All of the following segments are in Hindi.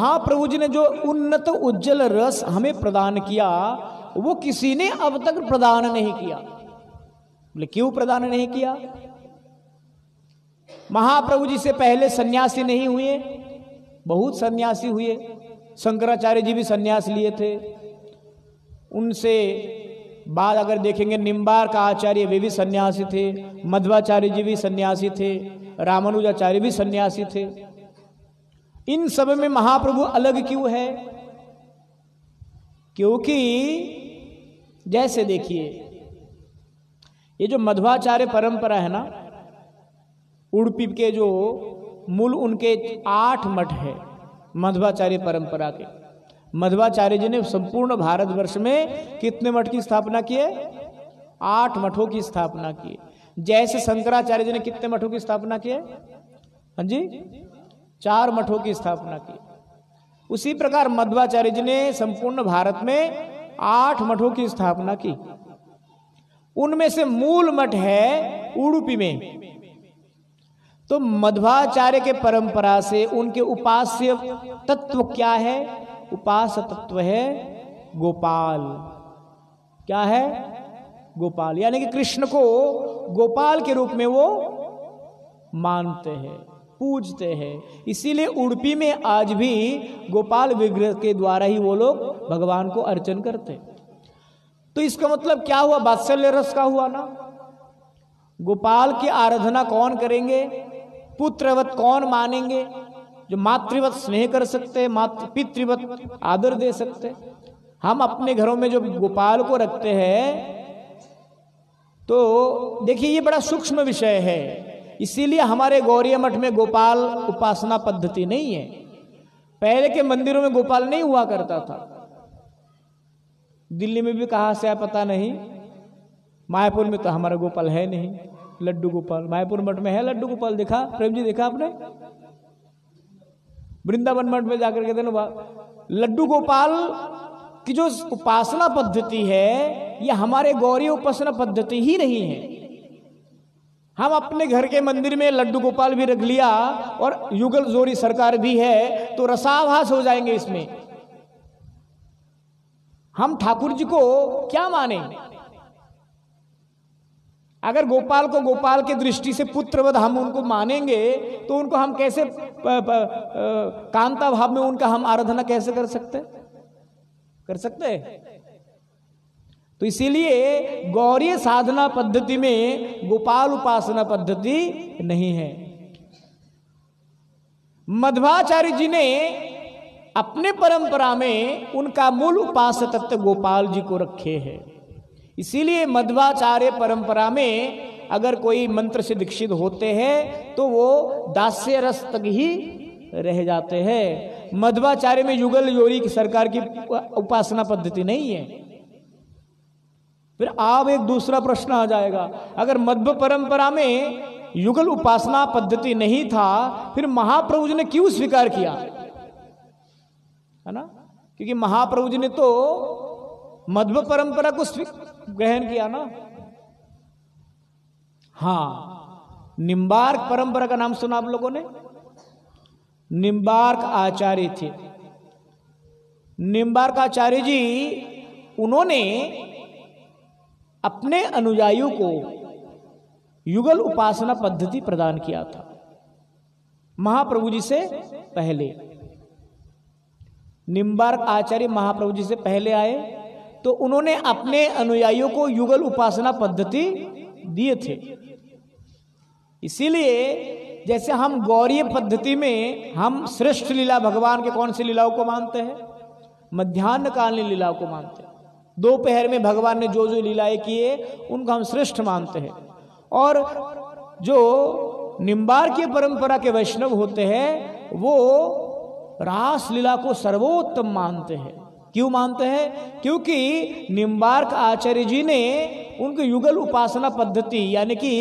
महाप्रभु जी ने जो उन्नत उज्जवल रस हमें प्रदान किया वो किसी ने अब तक प्रदान नहीं किया। बोले क्यों प्रदान नहीं किया? महाप्रभु जी से पहले सन्यासी नहीं हुए, बहुत सन्यासी हुए। शंकराचार्य जी भी सन्यास लिए थे। उनसे बाद अगर देखेंगे निम्बार का आचार्य वे भी सन्यासी थे, मध्वाचार्य जी भी सन्यासी थे, रामानुजाचार्य भी सन्यासी थे। इन सब में महाप्रभु अलग क्यों है? क्योंकि जैसे देखिए ये जो मध्वाचार्य परंपरा है ना, उडुपी के जो मूल उनके 8 मठ है मध्वाचार्य परंपरा के। मध्वाचार्य जी ने संपूर्ण भारतवर्ष में कितने मठ की स्थापना की है? 8 मठों की स्थापना की। जैसे शंकराचार्य जी ने कितने मठों की स्थापना की है? हाँ जी, 4 मठों की स्थापना की। उसी प्रकार मध्वाचार्य जी ने संपूर्ण भारत में 8 मठों की स्थापना की। उनमें से मूल मठ है उडुपी में। तो मध्वाचार्य के परंपरा से उनके उपास्य तत्व क्या है? उपास्य तत्व है गोपाल। क्या है? गोपाल, यानी कि कृष्ण को गोपाल के रूप में वो मानते हैं, पूजते हैं। इसीलिए उडुपी में आज भी गोपाल विग्रह के द्वारा ही वो लोग भगवान को अर्चन करते हैं। तो इसका मतलब क्या हुआ? वात्सल्य रस का हुआ ना। गोपाल की आराधना कौन करेंगे? पुत्रवत कौन मानेंगे? जो मातृवत स्नेह कर सकते, पितृवत आदर दे सकते। हम अपने घरों में जो गोपाल को रखते हैं, तो देखिए ये बड़ा सूक्ष्म विषय है। इसीलिए हमारे गौरीय मठ में गोपाल उपासना पद्धति नहीं है। पहले के मंदिरों में गोपाल नहीं हुआ करता था। दिल्ली में भी कहाँ से है पता नहीं, मायापुर में तो हमारा गोपाल है नहीं, लड्डू गोपाल। मायापुर मठ में है लड्डू गोपाल, देखा प्रेम जी? देखा आपने? वृंदावन मठ में जाकर के देखो, लड्डू गोपाल की जो उपासना पद्धति है यह हमारे गौरी उपासना पद्धति ही नहीं है। हम अपने घर के मंदिर में लड्डू गोपाल भी रख लिया और युगल जोड़ी सरकार भी है तो रसाभास हो जाएंगे इसमें। हम ठाकुर जी को क्या माने? अगर गोपाल को गोपाल की दृष्टि से पुत्रवध हम उनको मानेंगे तो उनको हम कैसे कांता भाव में उनका हम आराधना कैसे कर सकते? तो इसीलिए गौरीय साधना पद्धति में गोपाल उपासना पद्धति नहीं है। मध्वाचार्य जी ने अपने परंपरा में उनका मूल उपास्य तत्व गोपाल जी को रखे हैं। इसीलिए मध्वाचार्य परंपरा में अगर कोई मंत्र से दीक्षित होते हैं तो वो दास्य रस तक ही रह जाते हैं। मध्वाचार्य में युगल जोड़ी की सरकार की उपासना पद्धति नहीं है। फिर अब एक दूसरा प्रश्न आ जाएगा, अगर मध्व परंपरा में युगल उपासना पद्धति नहीं था फिर महाप्रभु जी ने क्यों स्वीकार किया? है ना? क्योंकि महाप्रभु जी ने तो मध्व परंपरा को ग्रहण किया ना। हाँ, निम्बार्क परंपरा का नाम सुना आप लोगों ने? निम्बार्क आचार्य थे। निम्बार्क आचार्य जी उन्होंने अपने अनुयायियों को युगल उपासना पद्धति प्रदान किया था महाप्रभु जी से पहले। निम्बार्क आचार्य महाप्रभु जी से पहले आए तो उन्होंने अपने अनुयायियों को युगल उपासना पद्धति दिए थे। इसीलिए जैसे हम गौरीय पद्धति में हम श्रेष्ठ लीला भगवान के कौन सी लीलाओं को मानते हैं? मध्याह्न कालीन लीलाओं को मानते हैं। दोपहर में भगवान ने जो जो लीलाएं किए उनको हम श्रेष्ठ मानते हैं। और जो निम्बार्कीय परंपरा के वैष्णव होते हैं वो रास लीला को सर्वोत्तम मानते हैं। क्यों मानते हैं? क्योंकि निम्बार्क आचार्य जी ने उनकी युगल उपासना पद्धति यानी कि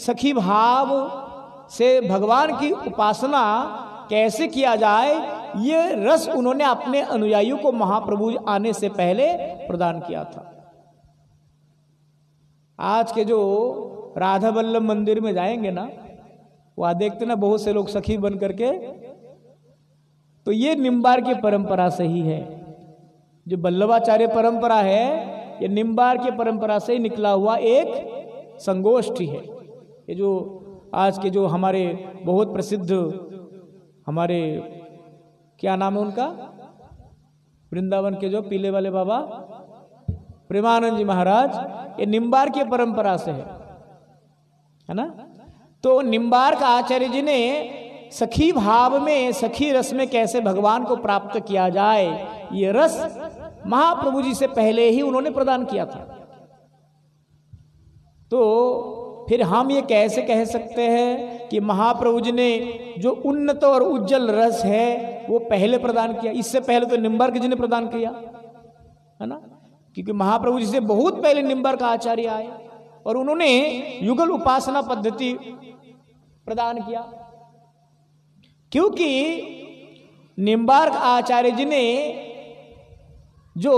सखी भाव से भगवान की उपासना कैसे किया जाए ये रस उन्होंने अपने अनुयायियों को महाप्रभु आने से पहले प्रदान किया था। आज के जो राधा वल्लभ मंदिर में जाएंगे ना, वहां देखते ना बहुत से लोग सखी बन करके तो ये निम्बार की परंपरा से ही है। जो वल्लभाचार्य परंपरा है ये निम्बार की परंपरा से ही निकला हुआ एक संगोष्ठी है। ये जो आज के जो हमारे बहुत प्रसिद्ध हमारे क्या नाम है उनका, वृंदावन के जो पीले वाले बाबा प्रेमानंद जी महाराज, ये निम्बार की परंपरा से है ना। तो निम्बार का आचार्य जी ने सखी भाव में, सखी रस में कैसे भगवान को प्राप्त किया जाए, ये रस महाप्रभु जी से पहले ही उन्होंने प्रदान किया था। तो फिर हम ये कैसे कह सकते हैं कि महाप्रभु जी ने जो उन्नत और उज्जवल रस है वो पहले प्रदान किया, इससे पहले तो निम्बार्क जी ने प्रदान किया, है ना। क्योंकि महाप्रभु जी से बहुत पहले निम्बार्क आचार्य आए और उन्होंने युगल उपासना पद्धति प्रदान किया। क्योंकि निम्बार्क आचार्य जी ने जो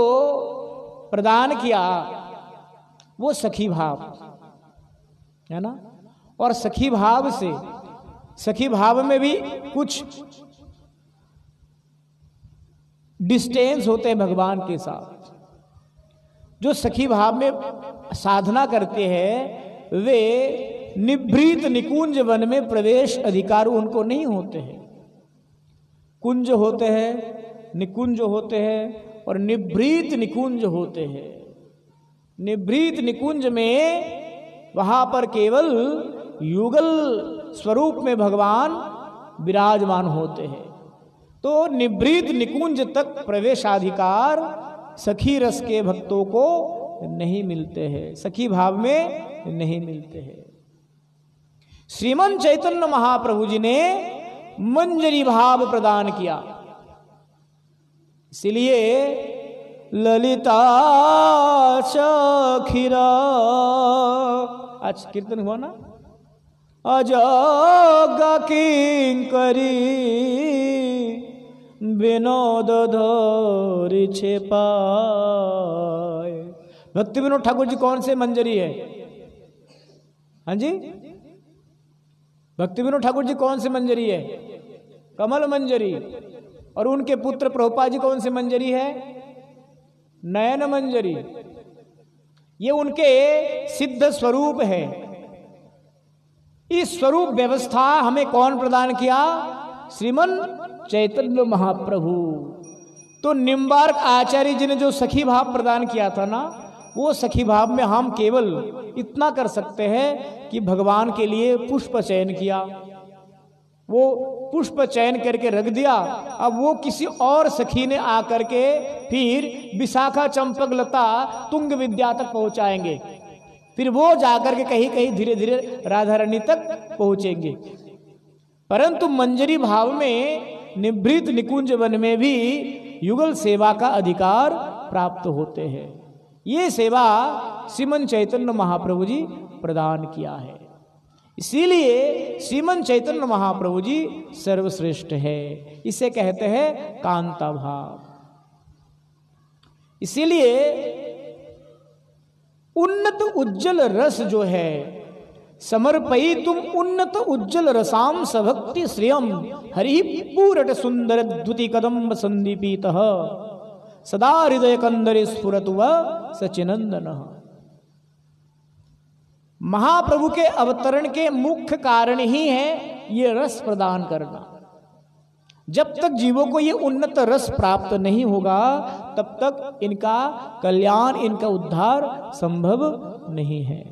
प्रदान किया वो सखी भाव है ना। और सखी भाव से, सखी भाव में भी कुछ डिस्टेंस होते हैं भगवान के साथ। जो सखी भाव में साधना करते हैं वे निभृत निकुंज वन में प्रवेश अधिकार उनको नहीं होते हैं। कुंज होते हैं, निकुंज होते हैं और निभृत निकुंज होते हैं। निभृत निकुंज में वहां पर केवल युगल स्वरूप में भगवान विराजमान होते हैं। तो निभृत निकुंज तक प्रवेशाधिकार सखी रस के भक्तों को नहीं मिलते हैं, सखी भाव में नहीं मिलते हैं। श्रीमन चैतन्य महाप्रभु जी ने मंजरी भाव प्रदान किया, इसलिए ललिता सखीरा, आज कीर्तन हुआ ना, अजगा किंकरी विनोद धोरी छे पाए। भक्ति विनोद ठाकुर जी कौन से मंजरी है? हाँ जी, भक्ति विनोद ठाकुर जी कौन से मंजरी है? कमल मंजरी। और उनके पुत्र प्रभुपाद जी कौन से मंजरी है? नयन मंजरी। ये उनके सिद्ध स्वरूप है। इस स्वरूप व्यवस्था हमें कौन प्रदान किया? श्रीमन चैतन्य महाप्रभु। तो निम्बार्क आचार्य जी ने जो सखी भाव प्रदान किया था ना, वो सखी भाव में हम केवल इतना कर सकते हैं कि भगवान के लिए पुष्प चयन किया, वो पुष्प चयन करके रख दिया। अब वो किसी और सखी ने आकर के फिर विशाखा चंपक लता तुंग विद्या तक पहुंचाएंगे, फिर वो जाकर के कहीं कहीं धीरे धीरे राधा रानी तक पहुंचेंगे। परंतु मंजरी भाव में निभृत निकुंज वन में भी युगल सेवा का अधिकार प्राप्त होते हैं। ये सेवा श्रीमन चैतन्य महाप्रभु जी प्रदान किया है। इसीलिए श्रीमन चैतन्य महाप्रभु जी सर्वश्रेष्ठ है। इसे कहते हैं कांता भाव। इसीलिए उन्नत उज्जवल रस जो है, समर्पयी तुम उन्नत उज्जवल रसाम सभक्ति श्रियम हरि पूरट सुंदर द्युति कदम्ब संदीपित सदा हृदय कंदरे स्फुरतु व सचिनंदन। महाप्रभु के अवतरण के मुख्य कारण ही है ये रस प्रदान करना। जब तक जीवों को ये उन्नत रस प्राप्त नहीं होगा तब तक इनका कल्याण, इनका उद्धार संभव नहीं है।